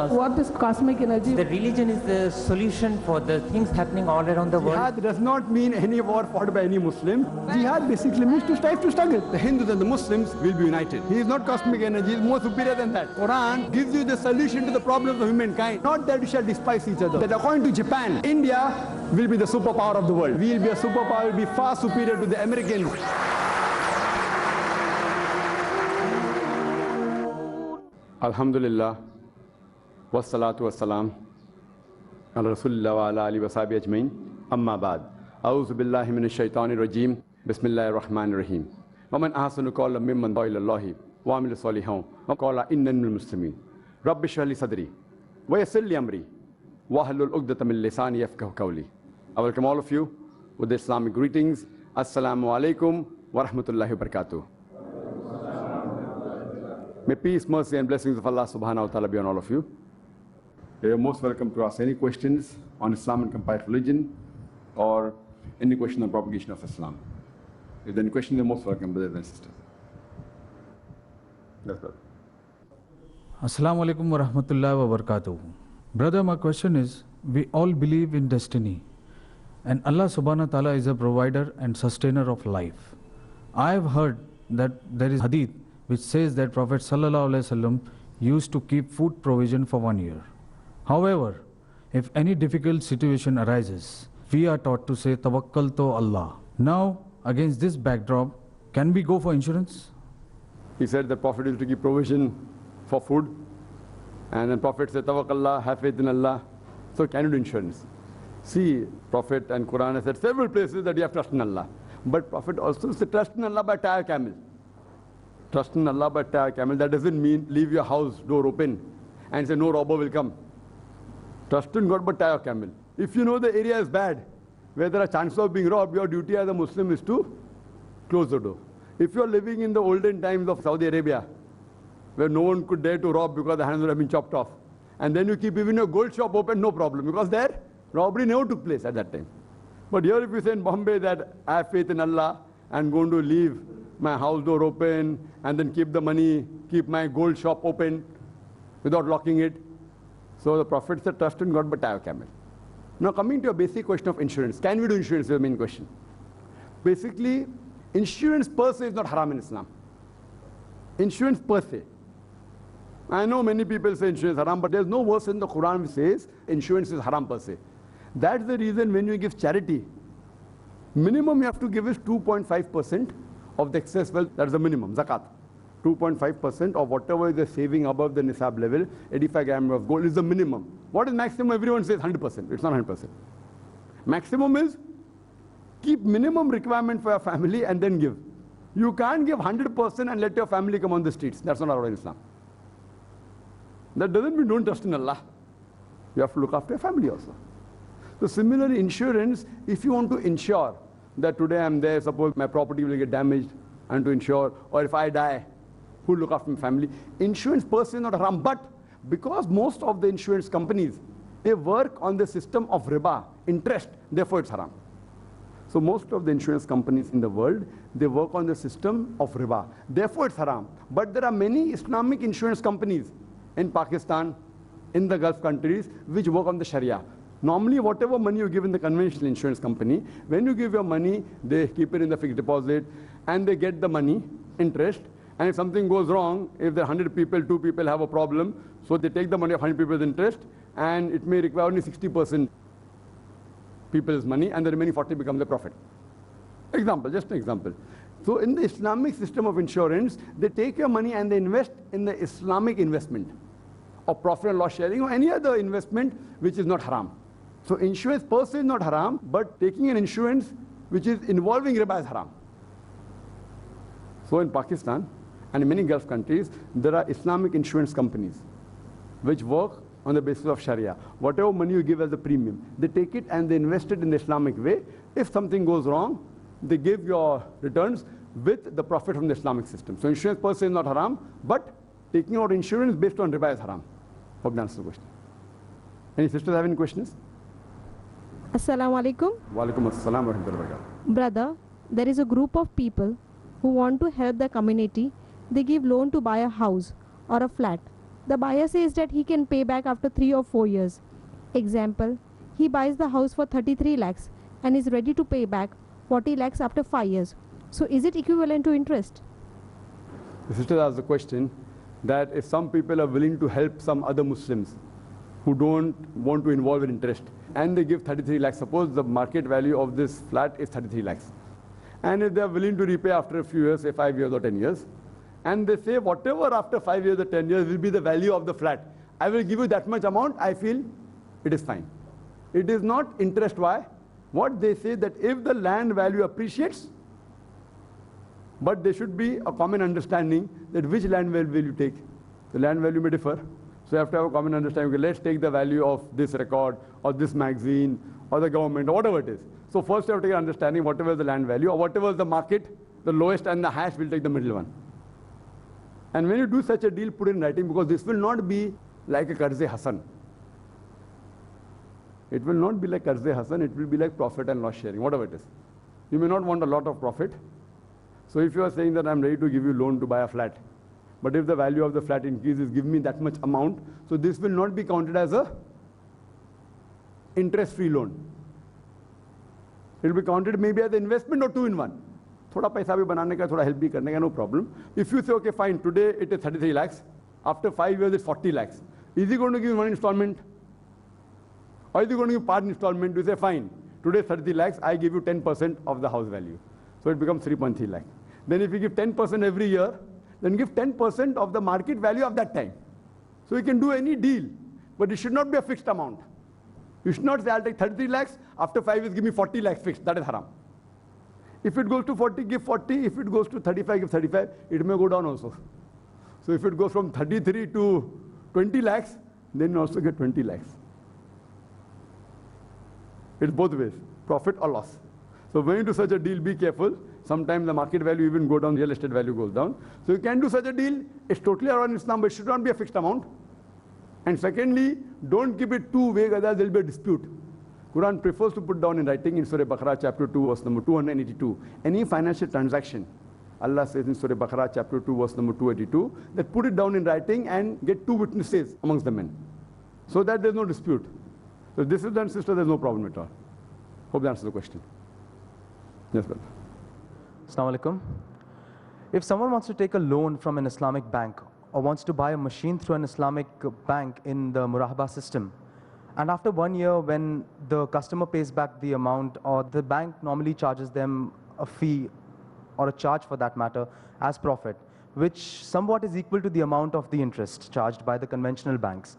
What is cosmic energy? The religion is the solution for the things happening all around the world. Jihad does not mean any war fought by any Muslim. Jihad basically means to strive to struggle. The Hindus and the Muslims will be united. He is not cosmic energy, he is more superior than that. Quran gives you the solution to the problems of humankind. Not that you shall despise each other. That according to Japan, India will be the superpower of the world. We will be a superpower, will be far superior to the Americans. Alhamdulillah. Wassalatu wassalam ala rasulillah wa ala alihi wa sahbihi ajmain. Amma ba'd. A'udhu billahi minash shaitani rajim. Bismillahir rahmanir rahim. Wa man ahsanu qawlan mimman da'a ila Allahi wa amila salihan wa qala innani minal muslimin. Rabbi shrah li sadri wa yassir li amri wa hlul 'uqdatam min lisani yafqahu qawli. I welcome all of you with the Islamic greetings. Assalamu alaikum wa rahmatullahi wa barakatuh. May peace, mercy and blessings of Allah subhanahu wa ta'ala be on all of you. You are most welcome to ask any questions on Islam and comparative religion or any question on propagation of Islam. If there are any questions, you are most welcome, brothers and sisters. Yes, brother. Assalamu alaikum wa rahmatullahi wa barakatuh. Brother, my question is, we all believe in destiny and Allah subhanahu wa ta'ala is a provider and sustainer of life. I have heard that there is hadith which says that Prophet sallallahu alaihi wasallam used to keep food provision for 1 year. However, if any difficult situation arises, we are taught to say tawakkal to Allah. Now, against this backdrop, can we go for insurance? He said the Prophet used to give provision for food, and then Prophet said tawakkallah, have faith in Allah. So can you do insurance? See, Prophet and Quran has said several places that you have trust in Allah. But Prophet also said trust in Allah by tie a camel. Trust in Allah by tie a camel. That doesn't mean leave your house door open and say no robber will come. Trust in God but tie a camel. If you know the area is bad, where there are chances of being robbed, your duty as a Muslim is to close the door. If you are living in the olden times of Saudi Arabia, where no one could dare to rob because the hands would have been chopped off, and then you keep even your gold shop open, no problem, because there robbery never took place at that time. But here if you say in Bombay that I have faith in Allah and going to leave my house door open and then keep the money, keep my gold shop open without locking it. So the Prophet said trust in God but tie a camel. Now coming to a basic question of insurance. Can we do insurance is the main question. Basically, insurance per se is not haram in Islam. Insurance per se. I know many people say insurance is haram, but there's no verse in the Quran which says insurance is haram per se. That's the reason when you give charity, minimum you have to give is 2.5% of the excess wealth. That's the minimum, zakat. 2.5% of whatever is the saving above the nisab level, 85 grams of gold is the minimum. What is maximum? Everyone says 100%. It's not 100%. Maximum is keep minimum requirement for your family and then give. You can't give 100% and let your family come on the streets. That's not allowed in Islam. That doesn't mean don't trust in Allah. You have to look after your family also. So similarly, insurance, if you want to insure that today I'm there, suppose my property will get damaged, and to insure, or if I die, who look after my family? Insurance per se is not haram, but because most of the insurance companies, they work on the system of riba, interest, therefore it's haram. So most of the insurance companies in the world, they work on the system of riba, therefore it's haram. But there are many Islamic insurance companies in Pakistan, in the Gulf countries, which work on the Sharia. Normally, whatever money you give in the conventional insurance company, when you give your money, they keep it in the fixed deposit, and they get the money, interest, and if something goes wrong, if there are 100 people, 2 people have a problem, so they take the money of 100 people's interest, and it may require only 60% people's money, and the remaining 40 becomes the profit. Example, just an example. So in the Islamic system of insurance, they take your money and they invest in the Islamic investment, or profit and loss sharing, or any other investment which is not haram. So insurance per se is not haram, but taking an insurance which is involving riba is haram. So in Pakistan and in many Gulf countries, there are Islamic insurance companies which work on the basis of Sharia. Whatever money you give as a premium, they take it and they invest it in the Islamic way. If something goes wrong, they give your returns with the profit from the Islamic system. So insurance per se is not haram, but taking out insurance based on riba is haram. Hope that answers the question. Any sisters have any questions? Assalamu alaikum. Wa alaikum assalam wa rahmatullahi wa barakatuh. Brother, there is a group of people who want to help the community. They give loan to buy a house or a flat. The buyer says that he can pay back after 3 or 4 years. Example, he buys the house for 33 lakhs and is ready to pay back 40 lakhs after 5 years. So is it equivalent to interest? The sister asked the question that if some people are willing to help some other Muslims who don't want to involve in interest, and they give 33 lakhs, suppose the market value of this flat is 33 lakhs. And if they are willing to repay after a few years, say 5 years or 10 years, and they say whatever after 5 years or 10 years will be the value of the flat, I will give you that much amount, I feel it is fine. It is not interest. Why? What they say that if the land value appreciates, but there should be a common understanding that which land value will you take. The land value may differ. So you have to have a common understanding. Okay, let's take the value of this record or this magazine or the government or whatever it is. So first you have to take an understanding whatever is the land value or whatever is the market, the lowest and the highest will take the middle one. And when you do such a deal, put it in writing, because this will not be like a Qarze Hasan. It will not be like Qarze Hasan, it will be like profit and loss sharing, whatever it is. You may not want a lot of profit. So if you are saying that I'm ready to give you loan to buy a flat, but if the value of the flat increases, give me that much amount, so this will not be counted as a interest-free loan. It will be counted maybe as an investment or 2-in-1. Thoda paisa bhi banane ka, thoda help bhi karne ka, no problem. If you say, okay, fine, today it is 33 lakhs, after 5 years it's 40 lakhs. Is he going to give one installment? Or is he going to give part installment? You say, fine, today 30 lakhs, I give you 10% of the house value. So it becomes 3.3 lakh. Then if you give 10% every year, then give 10% of the market value of that time. So you can do any deal, but it should not be a fixed amount. You should not say, I'll take 33 lakhs, after 5 years give me 40 lakhs fixed. That is haram. If it goes to 40, give 40. If it goes to 35, give 35. It may go down also. So if it goes from 33 to 20 lakhs, then you also get 20 lakhs. It's both ways, profit or loss. So when you do such a deal, be careful. Sometimes the market value even go down, real estate value goes down. So you can do such a deal. It's totally around Islam, but it should not be a fixed amount. And secondly, don't keep it too vague, otherwise there will be a dispute. Quran prefers to put down in writing in Surah Baqarah chapter 2 verse number 282. Any financial transaction, Allah says in Surah Baqarah chapter 2 verse number 282, that put it down in writing and get 2 witnesses amongst the men, so that there's no dispute. So this is done, sister, there's no problem at all. Hope that answers the question. Yes, brother. Assalamu alaikum. If someone wants to take a loan from an Islamic bank or wants to buy a machine through an Islamic bank in the Murahaba system, and after 1 year when the customer pays back the amount, or the bank normally charges them a fee or a charge for that matter as profit, which somewhat is equal to the amount of the interest charged by the conventional banks,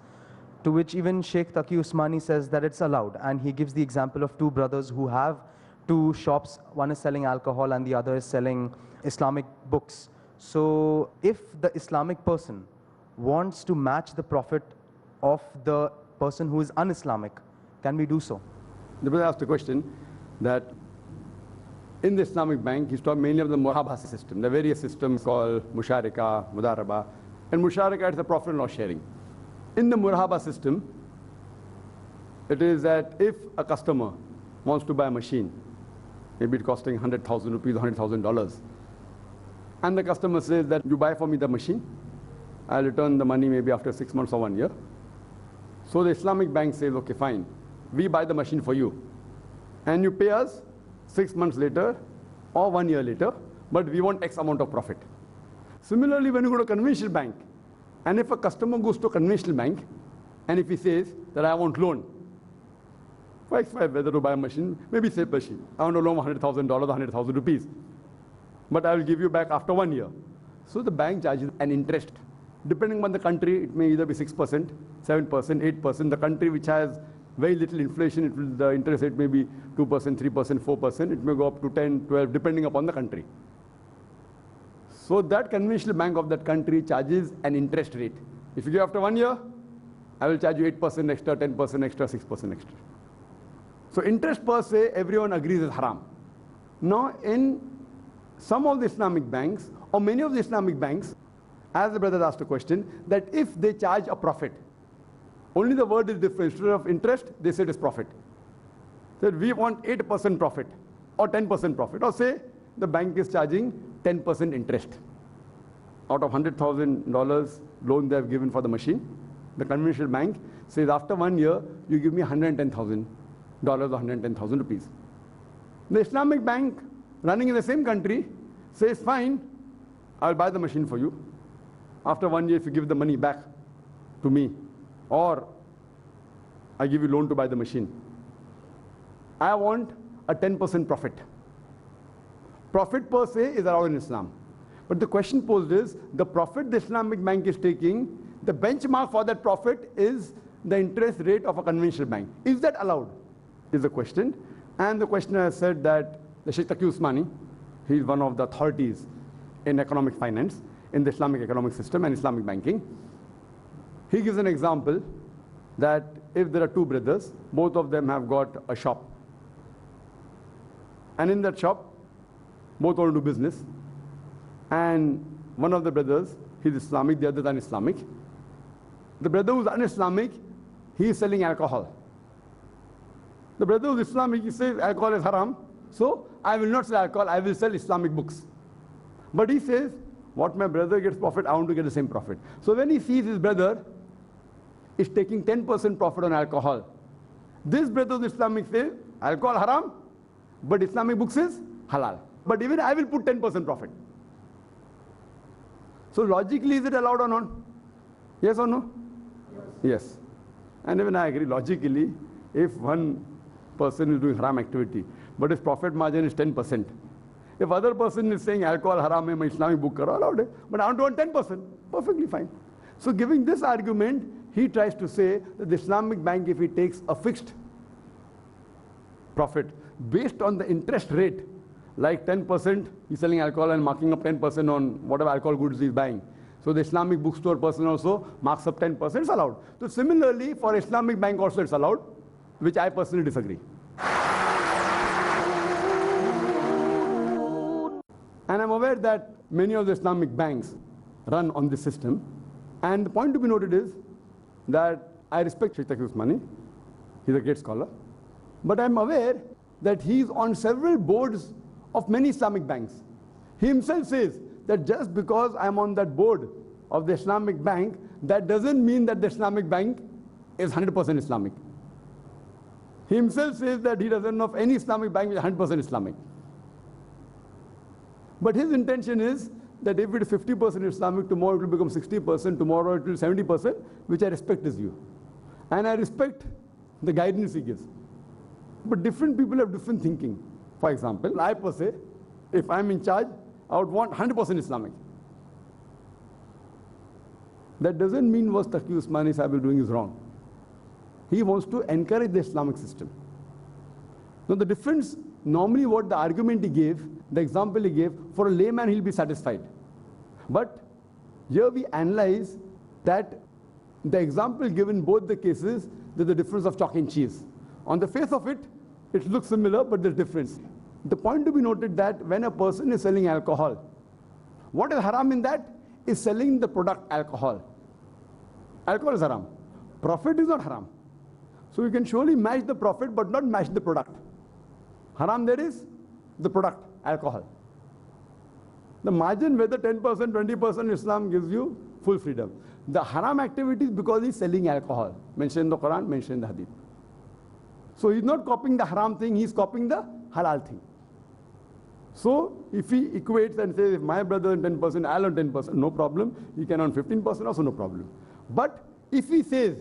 to which even Sheikh Taqi Usmani says that it's allowed, and he gives the example of 2 brothers who have 2 shops, one is selling alcohol and the other is selling Islamic books. So if the Islamic person wants to match the profit of the person who is un-Islamic, can we do so? The brother asked a question that in the Islamic bank, he's talking mainly of the Murahaba system. There are various systems called Musharika, Mudaraba, and Musharika is the profit and loss sharing. In the Murahaba system, it is that if a customer wants to buy a machine, maybe it's costing 100,000 rupees, $100,000, and the customer says that you buy for me the machine, I'll return the money maybe after 6 months or 1 year. So the Islamic bank says, okay, fine, we buy the machine for you, and you pay us 6 months later or 1 year later, but we want X amount of profit. Similarly, when you go to a conventional bank, and if a customer goes to a conventional bank, and if he says that I want loan, for X, Y, whether to buy a machine, maybe say machine, I want to loan $100,000, 100,000 rupees, but I will give you back after 1 year. So the bank charges an interest. Depending on the country, it may either be 6%, 7%, 8%. The country which has very little inflation, the interest rate may be 2%, 3%, 4%. It may go up to 10, 12, depending upon the country. So that conventional bank of that country charges an interest rate. If you give after 1 year, I will charge you 8% extra, 10% extra, 6% extra. So interest per se, everyone agrees is haram. Now in some of the Islamic banks, or many of the Islamic banks, as the brother asked a question, that if they charge a profit, only the word is different. Instead of interest, they said it's profit. That we want 8% profit or 10% profit, or say the bank is charging 10% interest. out of $100,000 loan they have given for the machine, the conventional bank says after 1 year, you give me $110,000 or 110,000 rupees. The Islamic bank running in the same country says, fine, I'll buy the machine for you. After 1 year, if you give the money back to me, or I give you loan to buy the machine, I want a 10% profit. Profit per se is allowed in Islam. But the question posed is, the profit the Islamic bank is taking, the benchmark for that profit is the interest rate of a conventional bank. Is that allowed? Is the question. And the questioner has said that the Sheikh Taqi Usmani, he is one of the authorities in economic finance, in the Islamic economic system and Islamic banking. He gives an example that if there are two brothers, both of them have got a shop. And in that shop, both want to do business. And one of the brothers, he's Islamic, the other is un-Islamic. The brother who's un-Islamic, he is selling alcohol. The brother who's Islamic, he says alcohol is haram, so I will not sell alcohol, I will sell Islamic books. But he says, what my brother gets profit, I want to get the same profit. So when he sees his brother is taking 10% profit on alcohol, this brother who's Islamic says, alcohol haram, but Islamic books is halal. But even I will put 10% profit. So logically, is it allowed or not? Yes or no? Yes. And even I agree, logically, if one person is doing haram activity, but his profit margin is 10%, if other person is saying alcohol haram hai, main Islamic book karo, allowed hai, but I want to earn 10%, perfectly fine. So giving this argument, he tries to say that the Islamic bank, if he takes a fixed profit based on the interest rate, like 10%, he's selling alcohol and marking up 10% on whatever alcohol goods he's buying. So the Islamic bookstore person also marks up 10%, it's allowed. So similarly, for Islamic bank also it's allowed, which I personally disagree. And I'm aware that many of the Islamic banks run on this system. And the point to be noted is that I respect Sheikh Taqi Usmani. He's a great scholar. But I'm aware that he's on several boards of many Islamic banks. He himself says that just because I'm on that board of the Islamic bank, that doesn't mean that the Islamic bank is 100% Islamic. He himself says that he doesn't know of any Islamic bank which is 100% Islamic. But his intention is that if it is 50% Islamic, tomorrow it will become 60%, tomorrow it will be 70%, which I respect his view. And I respect the guidance he gives. But different people have different thinking. For example, I per se, if I'm in charge, I would want 100% Islamic. That doesn't mean what Taqi Usmani Sahib is doing is wrong. He wants to encourage the Islamic system. Now the difference, normally what the argument he gave, the example he gave, for a layman he'll be satisfied. But here we analyze that the example given both the cases, there's a difference of chalk and cheese. On the face of it, it looks similar, but there's difference. The point to be noted that when a person is selling alcohol, what is haram in that is selling the product alcohol. Alcohol is haram. Profit is not haram. So you can surely match the profit but not match the product. Haram there is the product, alcohol. The margin, whether 10%, 20%, Islam gives you full freedom. The haram activity is because he's selling alcohol. Mentioned in the Quran, mentioned in the Hadith. So he's not copying the haram thing, he's copying the halal thing. So if he equates and says, if my brother earns 10%, I'll earn 10%, no problem. He can earn 15% also, no problem. But if he says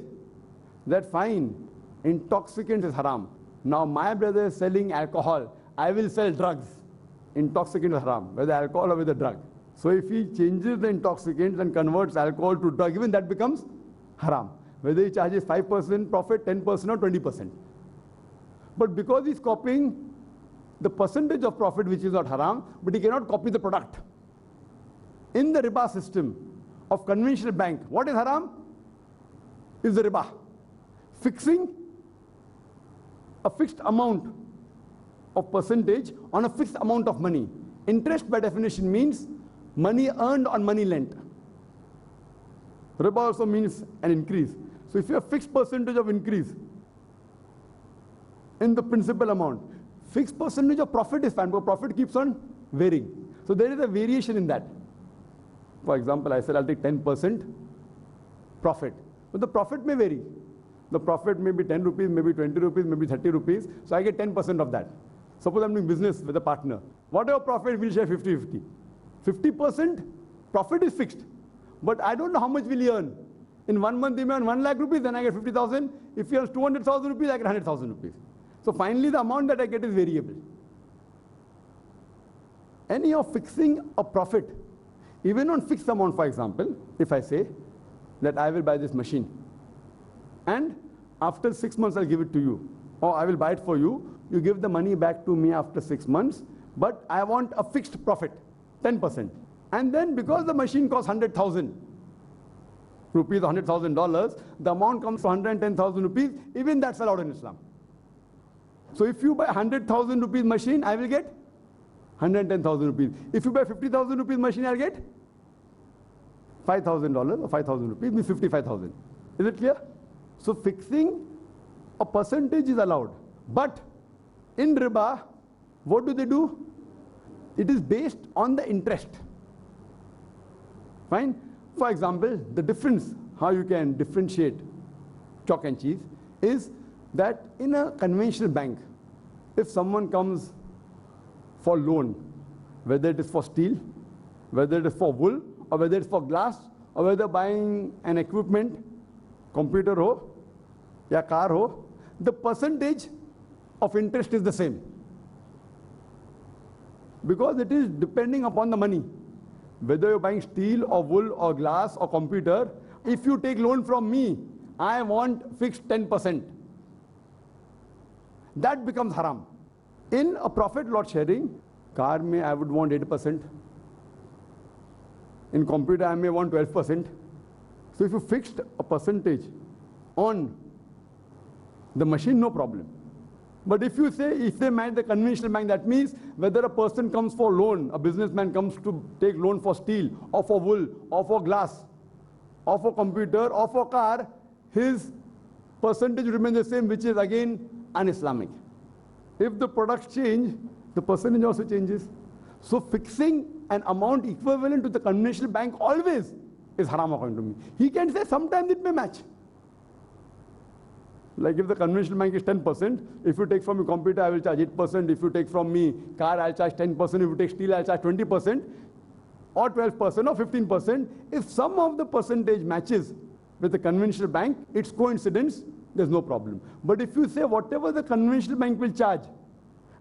that fine, intoxicant is haram, now my brother is selling alcohol, I will sell drugs. Intoxicant is haram, whether alcohol or whether drug. So if he changes the intoxicants and converts alcohol to drug, even that becomes haram. Whether he charges 5% profit, 10% or 20%. But because he's copying the percentage of profit which is not haram, but he cannot copy the product. In the riba system of conventional bank, what is haram? Is the riba. Fixing a fixed amount of percentage on a fixed amount of money. Interest by definition means money earned on money lent. Riba also means an increase. So if you have fixed percentage of increase in the principal amount, fixed percentage of profit is fine, but profit keeps on varying. So there is a variation in that. For example, I said I'll take 10% profit. But the profit may vary. The profit may be 10 rupees, maybe 20 rupees, maybe 30 rupees. So I get 10% of that. Suppose I'm doing business with a partner. Whatever profit, we'll share 50-50. 50% profit is fixed. But I don't know how much will he earn. In 1 month, he may earn 1 lakh rupees, then I get 50,000. If he earns 200,000 rupees, I get 100,000 rupees. So finally, the amount that I get is variable. And you're fixing a profit. Even on fixed amount, for example, if I say that I will buy this machine, and after 6 months I'll give it to you, or I will buy it for you, you give the money back to me after 6 months, but I want a fixed profit, 10%. And then because the machine costs 100,000 rupees, $100,000, the amount comes to 110,000 rupees, even that's allowed in Islam. So if you buy 100,000 rupees machine, I will get 110,000 rupees. If you buy 50,000 rupees machine, I'll get $5,000 or 5,000 rupees, means 55,000. Is it clear? So fixing a percentage is allowed. But in riba, what do? It is based on the interest. Fine? For example, the difference, how you can differentiate chalk and cheese, is that in a conventional bank, if someone comes for loan, whether it is for steel, whether it is for wool, or whether it's for glass, or whether buying an equipment, computer ho, ya car ho, the percentage of interest is the same. Because it is depending upon the money. Whether you're buying steel or wool or glass or computer, if you take loan from me, I want fixed 10%. That becomes haram. In a profit loss sharing, car may I would want 8%. In computer I may want 12%. So if you fixed a percentage on the machine, no problem. But if you say, if they match the conventional bank, that means whether a person comes for loan, a businessman comes to take loan for steel, or for wool, or for glass, or for computer, or for car, his percentage remains the same, which is again un-Islamic. If the products change, the percentage also changes. So fixing an amount equivalent to the conventional bank always is haram according to me. He can say sometimes it may match. Like if the conventional bank is 10%, if you take from me computer, I will charge 8%. If you take from me car, I'll charge 10%. If you take steel, I'll charge 20%, or 12%, or 15%. If some of the percentage matches with the conventional bank, it's coincidence, there's no problem. But if you say whatever the conventional bank will charge,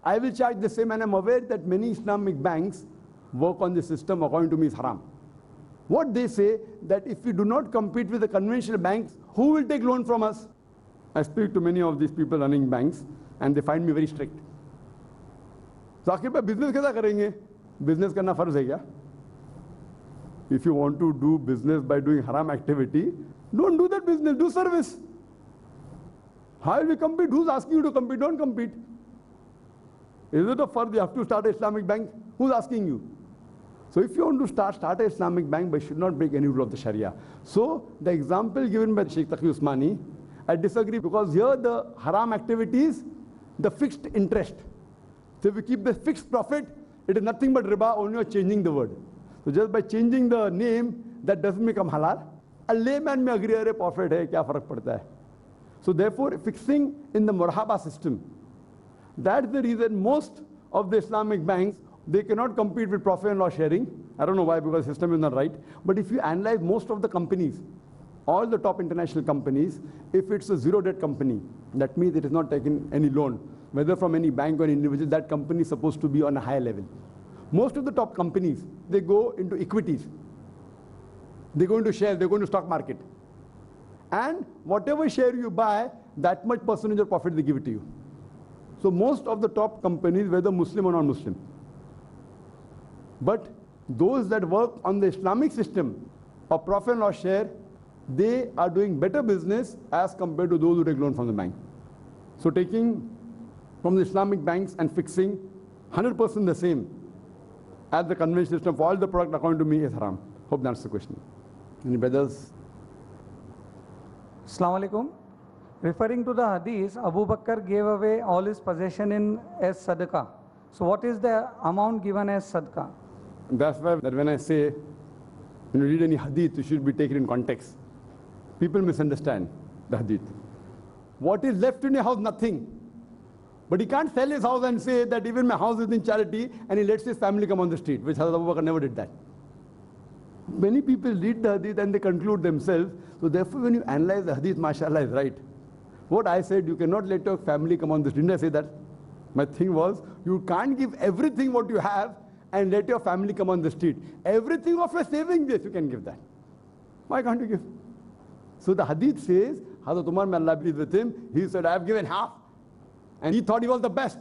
I will charge the same, and I'm aware that many Islamic banks work on the system, according to me is haram. What they say, that if we do not compete with the conventional banks, who will take loan from us? I speak to many of these people running banks, and they find me very strict. So आखिर पे business कैसा करेंगे? Business करना फर्ज है क्या? If you want to do business by doing haram activity, don't do that business, do service. How will we compete? Who's asking you to compete? Don't compete. Is it a fard you have to start an Islamic bank? Who's asking you? So if you want to start an Islamic bank, but you should not break any rule of the Sharia. So the example given by Sheikh Taqi Usmani, I disagree, because here the haram activities, the fixed interest. So if we keep the fixed profit, it is nothing but riba, only you're changing the word. So just by changing the name, that doesn't become halal. A layman may agree, arey profit hai, kya farak padta hai. So therefore, fixing in the murahaba system, that's the reason most of the Islamic banks, they cannot compete with profit and loss sharing. I don't know why, because the system is not right. But if you analyze most of the companies, all the top international companies, if it's a zero debt company, that means it is not taking any loan, whether from any bank or individual, that company is supposed to be on a higher level. Most of the top companies, they go into equities. They go into shares, they go into stock market. And whatever share you buy, that much percentage of profit they give it to you. So most of the top companies, whether Muslim or non-Muslim. But those that work on the Islamic system of profit and loss share, they are doing better business as compared to those who take loan from the bank. So taking from the Islamic banks and fixing 100% the same as the conventional system for all the product, according to me, is haram. Hope that's the question. Any brothers? Assalamu alaikum. Referring to the hadith, Abu Bakr gave away all his possession as sadaqah. So what is the amount given as sadaqah? That's why that when I say When you read any hadith, you should be taken in context. People misunderstand the hadith. What is left in your house? Nothing. But he can't sell his house and say that even my house is in charity, and he lets his family come on the street, which Hazrat Abu Bakr never did that. Many people read the hadith and they conclude themselves. So therefore, when you analyze the hadith, mashallah is right. What I said, you cannot let your family come on the street. Didn't I say that? My thing was, you can't give everything what you have and let your family come on the street. Everything of your savings, yes, you can give that. Why can't you give? So the hadith says, Hazrat Umar, may Allah be with him, he said, I have given half. And he thought he was the best.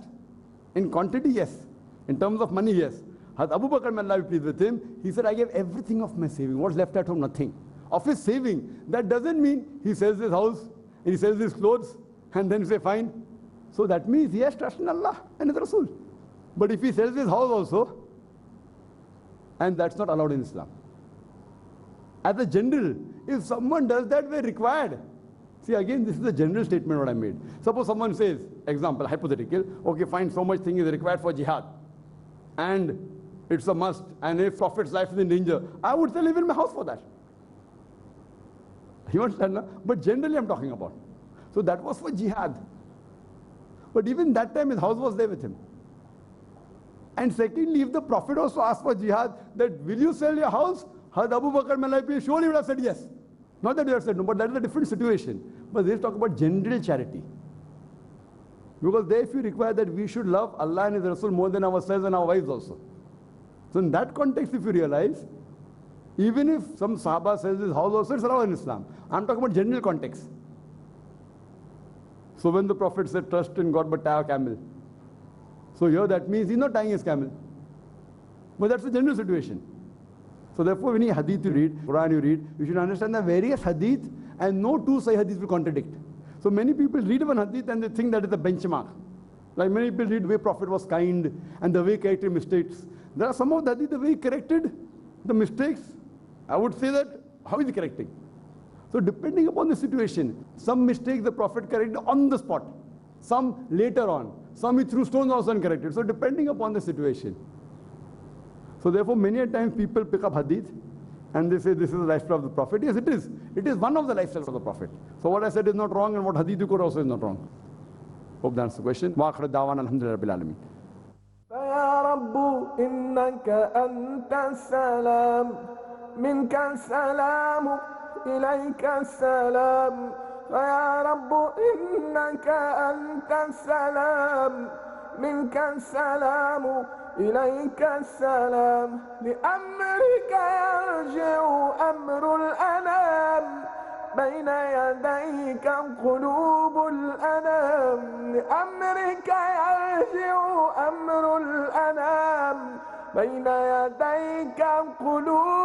In quantity, yes. In terms of money, yes. Hazrat Abu Bakr, may Allah be pleased with him, he said, I gave everything of my saving. What's left at home? Nothing. Of his saving. That doesn't mean he sells his house, and he sells his clothes, and then say, fine. So that means he has trust in Allah and his Rasul. But if he sells his house also, and that's not allowed in Islam. As a general, if someone does that, we're required. See, again, this is a general statement what I made. Suppose someone says, example, hypothetical, okay, fine, so much thing is required for jihad. And it's a must. And if Prophet's life is in danger, I would sell even my house for that. You understand? No? But generally I'm talking about. So that was for jihad. But even that time his house was there with him. And secondly, if the Prophet also asked for jihad, that will you sell your house? Hazrat Abu Bakr Malaipi surely would have said yes. Not that he would have said no, but that is a different situation. But they talk about general charity. Because there if you require that we should love Allah and His Rasul more than ourselves and our wives also. So in that context, if you realize, even if some Sahaba sells his house also, it's allowed in Islam. I'm talking about general context. So when the Prophet said, trust in God but tie a camel. So here that means he's not tying his camel. But that's a general situation. So therefore, when you hadith you read, Quran you read, you should understand the various hadith and no two Sahih hadith will contradict. So many people read one hadith and they think that is the benchmark. Like many people read the way Prophet was kind and the way he corrected mistakes. There are some of the hadith, the way he corrected the mistakes, I would say that, how is he correcting? So depending upon the situation, some mistakes the Prophet corrected on the spot, some later on, some he threw stones also and corrected. So depending upon the situation. So therefore many a times people pick up hadith and they say this is the lifestyle of the Prophet. Yes, it is. It is one of the lifestyles of the Prophet. So what I said is not wrong and what hadith you quote also is not wrong. Hope that answers the question. Wa akhir da'wana alhamdulillahi rabbil alameen. فيا رب إنك أنت السلام منك السلام إليك السلام فيا رب إنك أنت السلام منك السلام إليك السلام لأمرك يرجع أمر الأنام بين يديك قلوب الأنام لأمرك يرجع أمر الأنام بين يديك قلوب